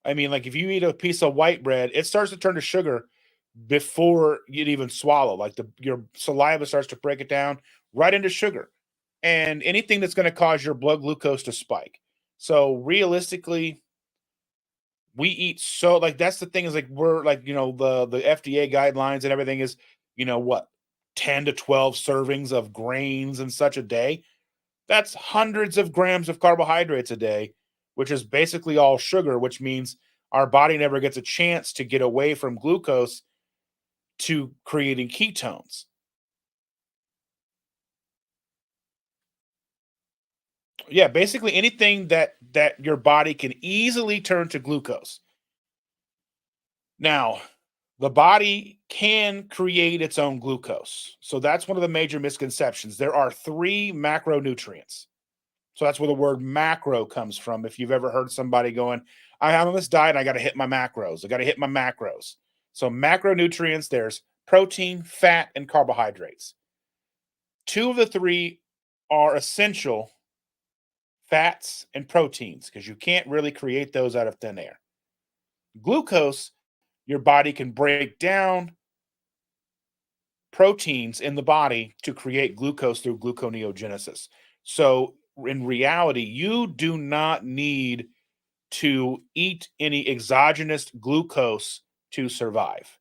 I mean, like if you eat a piece of white bread, it starts to turn to sugar before you'd even swallow. Like your saliva starts to break it down right into sugar. And anything that's going to cause your blood glucose to spike. So realistically, we eat so like that's the thing is like we're like, the FDA guidelines and everything is, what, 10 to 12 servings of grains and such a day. That's hundreds of grams of carbohydrates a day, which is basically all sugar, which means our body never gets a chance to get away from glucose to creating ketones. Yeah, basically anything that your body can easily turn to glucose. Now, the body can create its own glucose. So that's one of the major misconceptions. There are three macronutrients. So that's where the word macro comes from. If you've ever heard somebody going, I'm on this diet, I got to hit my macros. I got to hit my macros. So macronutrients, there's protein, fat, and carbohydrates. Two of the three are essential, fats and proteins, because you can't really create those out of thin air. Glucose, your body can break down proteins in the body to create glucose through gluconeogenesis. So in reality, you do not need to eat any exogenous glucose to survive.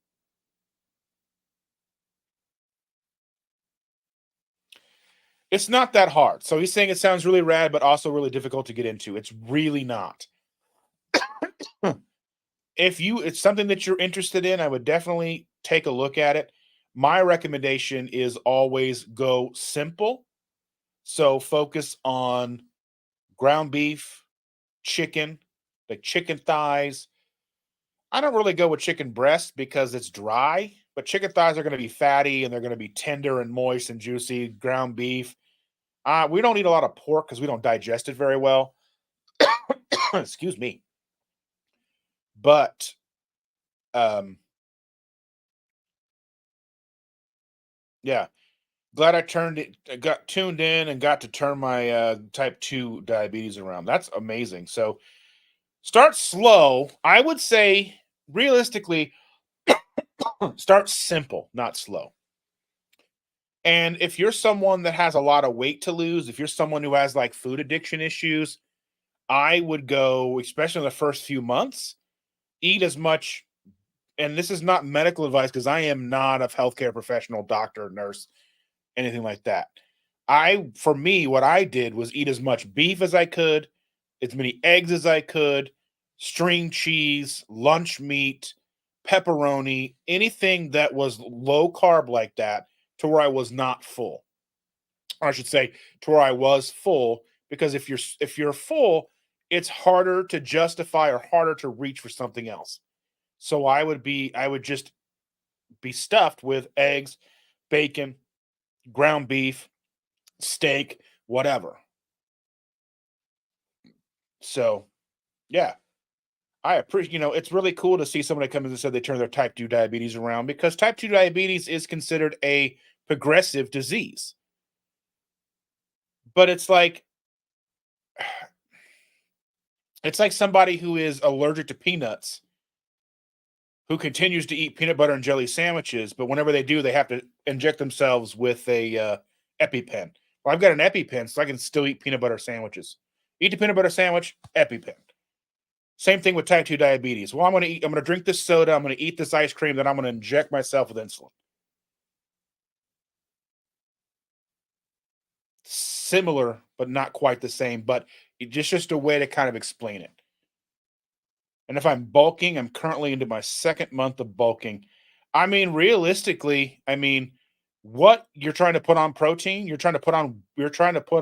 It's not that hard. So he's saying it sounds really rad, but also really difficult to get into. It's really not. If it's something that you're interested in, I would definitely take a look at it. My recommendation is always go simple. So focus on ground beef, chicken, like chicken thighs. I don't really go with chicken breast because it's dry, but chicken thighs are going to be fatty and they're going to be tender and moist and juicy. Ground beef. We don't eat a lot of pork because we don't digest it very well. Excuse me. But um, yeah, glad I got tuned in and got to turn my type 2 diabetes around. That's amazing. So start slow. I would say realistically, start simple, not slow. And if you're someone that has a lot of weight to lose, if you're someone who has like food addiction issues, I would go, especially in the first few months, eat as much. And this is not medical advice because I am not a healthcare professional, doctor, nurse, anything like that. For me, what I did was eat as much beef as I could, as many eggs as I could, string cheese, lunch meat, pepperoni, anything that was low carb like that to where I was not full. Or I should say to where I was full because if you're full, it's harder to justify or harder to reach for something else. So I would just be stuffed with eggs, bacon, ground beef, steak, whatever. So, yeah, I appreciate, it's really cool to see somebody come in and said they turned their type 2 diabetes around because type 2 diabetes is considered a progressive disease. But it's like somebody who is allergic to peanuts who continues to eat peanut butter and jelly sandwiches, but whenever they do, they have to inject themselves with a EpiPen. Well, I've got an EpiPen, so I can still eat peanut butter sandwiches. Eat the peanut butter sandwich, EpiPen. Same thing with type 2 diabetes. Well, I'm gonna drink this soda, I'm gonna eat this ice cream, then I'm gonna inject myself with insulin. Similar, but not quite the same, but it's just a way to kind of explain it. And if I'm bulking, I'm currently into my second month of bulking. I mean, realistically, what you're trying to put on protein, you're trying to put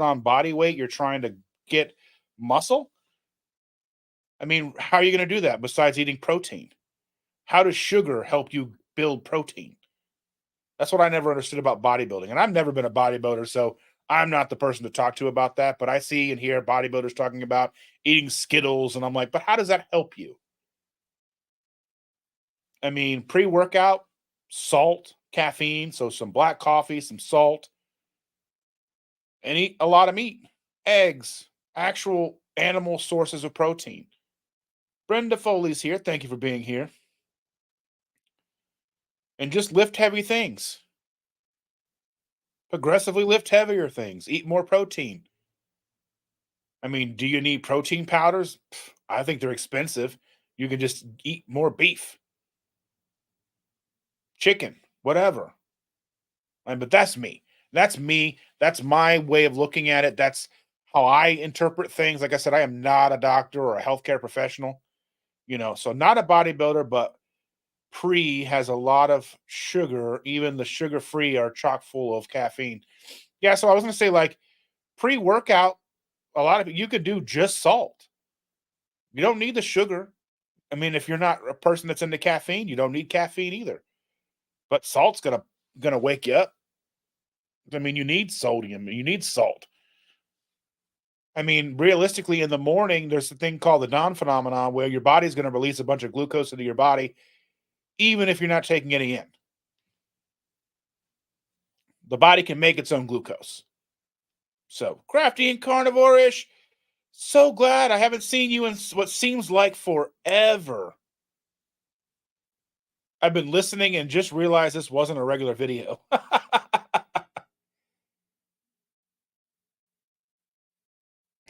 on body weight, you're trying to get muscle. I mean, how are you going to do that besides eating protein? How does sugar help you build protein? That's what I never understood about bodybuilding. And I've never been a bodybuilder, so I'm not the person to talk to about that. But I see and hear bodybuilders talking about eating Skittles, and I'm like, but how does that help you? I mean, pre-workout, salt, caffeine, so some black coffee, some salt, and eat a lot of meat, eggs, actual animal sources of protein. Brenda Foley's here. Thank you for being here. And just lift heavy things. Progressively lift heavier things. Eat more protein. I mean, do you need protein powders? I think they're expensive. You can just eat more beef, chicken, whatever. But that's me. That's me. That's my way of looking at it. That's how I interpret things. Like I said, I am not a doctor or a healthcare professional, so not a bodybuilder, but pre has a lot of sugar. Even the sugar free are chock full of caffeine. Yeah. So I was going to say, like, pre workout, a lot of it, you could do just salt. You don't need the sugar. I mean, if you're not a person that's into caffeine, you don't need caffeine either. But salt's gonna wake you up. I mean, you need sodium, you need salt. I mean, realistically, in the morning, there's a thing called the dawn phenomenon where your body's going to release a bunch of glucose into your body, even if you're not taking any in. The body can make its own glucose. So, crafty and carnivore-ish. So glad I haven't seen you in what seems like forever. I've been listening and just realized this wasn't a regular video.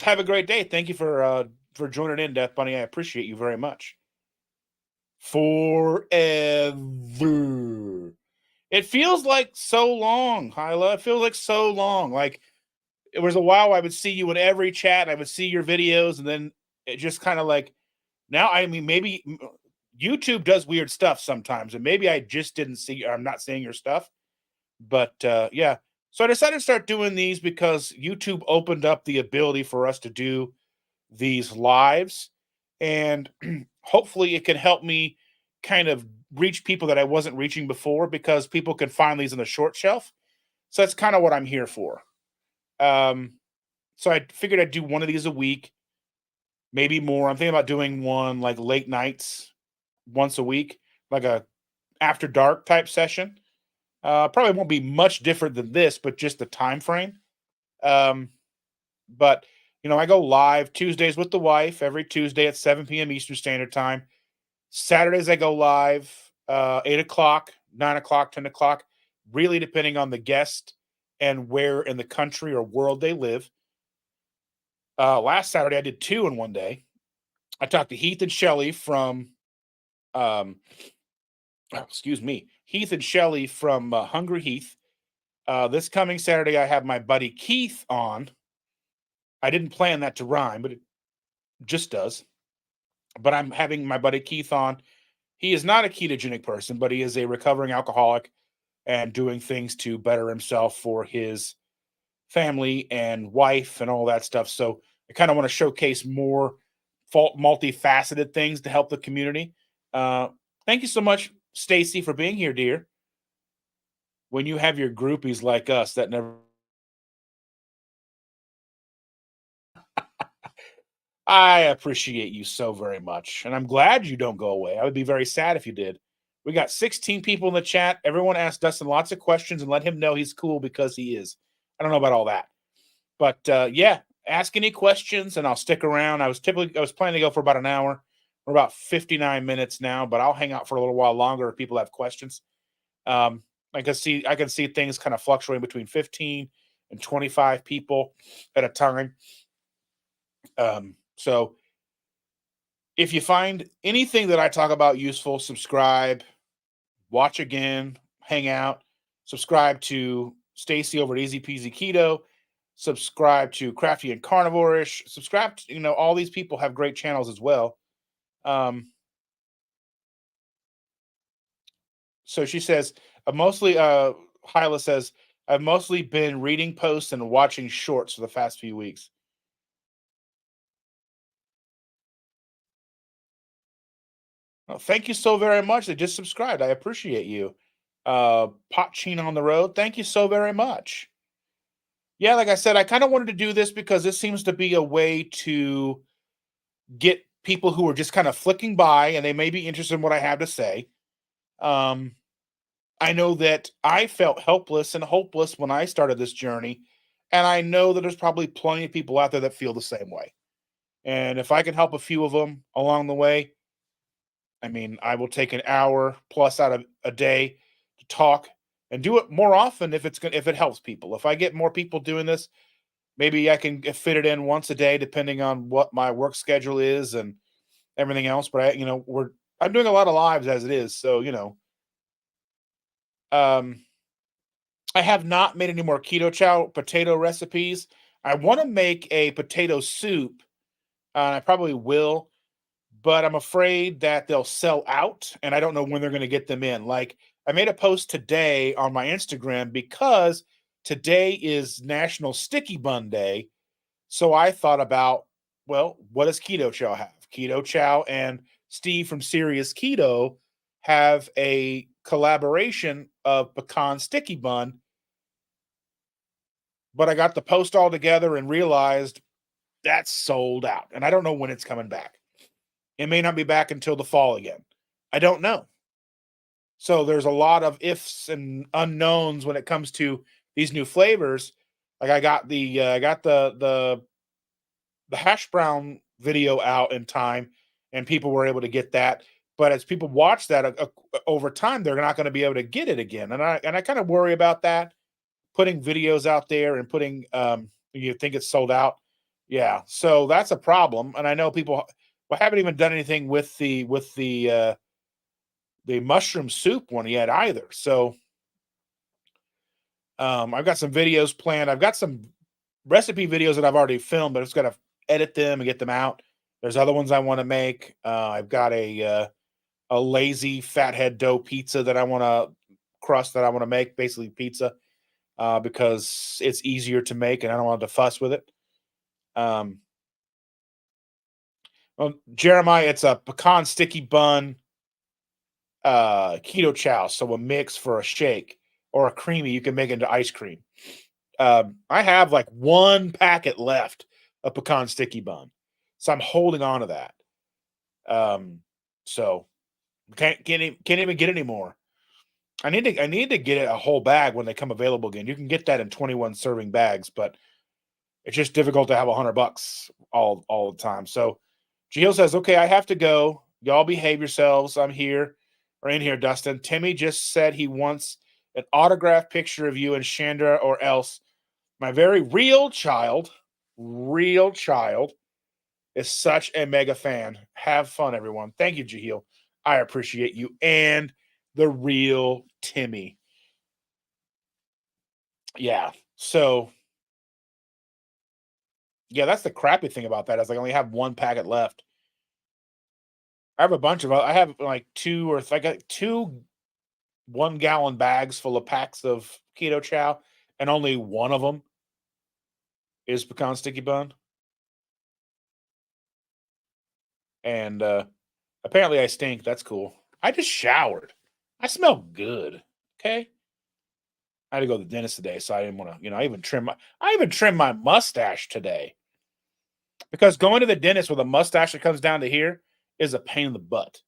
Have a great day. Thank you for joining in, Death Bunny. I appreciate you very much. Forever. It feels like so long, Hyla. It feels like so long. Like it was a while I would see you in every chat. I would see your videos, and then it just kind of like now. I mean, maybe YouTube does weird stuff sometimes, and maybe I just didn't see. I'm not seeing your stuff, but yeah. So I decided to start doing these because YouTube opened up the ability for us to do these lives, and hopefully it can help me kind of reach people that I wasn't reaching before because people can find these in the short shelf. So that's kind of what I'm here for. Um, so I figured I'd do one of these a week, maybe more. I'm thinking about doing one like late nights once a week, like a after dark type session. Probably won't be much different than this, but just the time frame. Um, but I go live Tuesdays with the wife every Tuesday at 7 p.m. Eastern Standard Time. Saturdays I go live 8 o'clock, 9 o'clock, 10 o'clock, really depending on the guest and where in the country or world they live. Last Saturday I did two in one day. I talked to Heath and Shelly from excuse me, Heath and Shelly from Hungry Heath. This coming Saturday I have my buddy Keith on. I didn't plan that to rhyme, but it just does. But I'm having my buddy Keith on. He is not a ketogenic person, but he is a recovering alcoholic and doing things to better himself for his family and wife and all that stuff. So I kind of want to showcase more multifaceted things to help the community. Uh, Thank you so much, Stacy, for being here, dear. When you have your groupies like us, that never. I appreciate you so very much. And I'm glad you don't go away. I would be very sad if you did. We got 16 people in the chat. Everyone asked Dustin lots of questions and let him know he's cool because he is. I don't know about all that. But yeah, ask any questions and I'll stick around. I was planning to go for about an hour. We're about 59 minutes now, but I'll hang out for a little while longer if people have questions. I can see things kind of fluctuating between 15 and 25 people at a time. So if you find anything that I talk about useful, subscribe, watch again, hang out, subscribe to Stacy over at Easy Peasy Keto, subscribe to Crafty and Carnivore-ish, subscribe to, all these people have great channels as well. So she says, Hyla says, I've mostly been reading posts and watching shorts for the past few weeks. Well, thank you so very much. They just subscribed. I appreciate you. Pot Cheen on the road. Thank you so very much. Yeah, like I said, I kind of wanted to do this because this seems to be a way to get people who are just kind of flicking by and they may be interested in what I have to say. I know that I felt helpless and hopeless when I started this journey, and I know that there's probably plenty of people out there that feel the same way. And if I can help a few of them along the way, I mean, I will take an hour plus out of a day to talk and do it more often if it helps people. If I get more people doing this, maybe I can fit it in once a day, depending on what my work schedule is and everything else. But I'm doing a lot of lives as it is, so um, I have not made any more keto chow potato recipes. I want to make a potato soup. I probably will, but I'm afraid that they'll sell out, and I don't know when they're going to get them in. Like, I made a post today on my Instagram because today is National Sticky Bun Day. So I thought about, well, what does Keto Chow have? Keto Chow and Steve from Serious Keto have a collaboration of pecan sticky bun, but I got the post all together and realized that's sold out. And I don't know when it's coming back. It may not be back until the fall again. I don't know. So there's a lot of ifs and unknowns when it comes to these new flavors. Like I got the hash brown video out in time, and people were able to get that. But as people watch that over time, they're not going to be able to get it again, and I kind of worry about that. Putting videos out there and putting you think it's sold out, yeah. So that's a problem, and I know people. Well, haven't even done anything with the mushroom soup one yet either. So I've got some videos planned. I've got some recipe videos that I've already filmed, but I just got to edit them and get them out. There's other ones I want to make. I've got a lazy fathead dough pizza that I want to crust that I want to make, basically pizza, because it's easier to make and I don't want to fuss with it. Um, well, Jeremiah, it's a pecan sticky bun keto chow, so a mix for a shake or a creamy you can make into ice cream. I have like one packet left of pecan sticky bun, so I'm holding on to that. Um, so can't even get any more. I need to get a whole bag when they come available again. You can get that in 21 serving bags, but it's just difficult to have $100 all the time. So Gio says, "Okay, I have to go. Y'all behave yourselves. I'm here or in here, Dustin. Timmy just said he wants an autographed picture of you and Chandra, or else my very real child is such a mega fan. Have fun, everyone. Thank you, Jahil. I appreciate you and the real Timmy. Yeah. So yeah, that's the crappy thing about that is I only have one packet left. I have a bunch of. I have like I got two 1 gallon bags full of packs of keto chow, and only one of them is pecan sticky bun. And apparently I stink. That's cool. I just showered. I smell good. Okay. I had to go to the dentist today, so I didn't want to, I even trimmed my mustache today because going to the dentist with a mustache that comes down to here is a pain in the butt.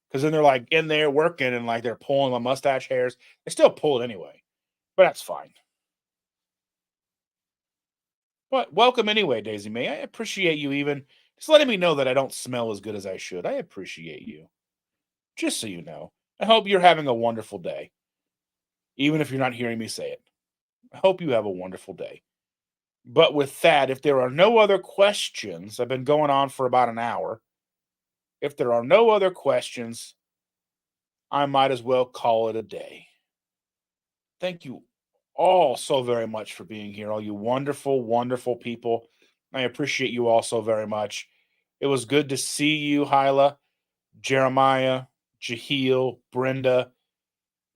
Because then they're like in there working and like they're pulling my mustache hairs. They still pull it anyway, but that's fine. But welcome anyway, Daisy May. I appreciate you even just letting me know that I don't smell as good as I should. I appreciate you. Just so you know. I hope you're having a wonderful day, even if you're not hearing me say it. I hope you have a wonderful day. But with that, if there are no other questions, I've been going on for about an hour. If there are no other questions, I might as well call it a day. Thank you all so very much for being here, all you wonderful, wonderful people. I appreciate you all so very much. It was good to see you, Hyla, Jeremiah, Jaheel, Brenda,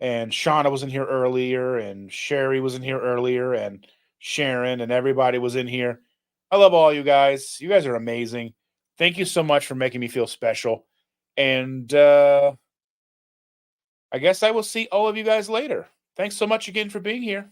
and Shauna was in here earlier, and Sherry was in here earlier, and Sharon, and everybody was in here. I love all you guys. You guys are amazing. Thank you so much for making me feel special. And I guess I will see all of you guys later. Thanks so much again for being here.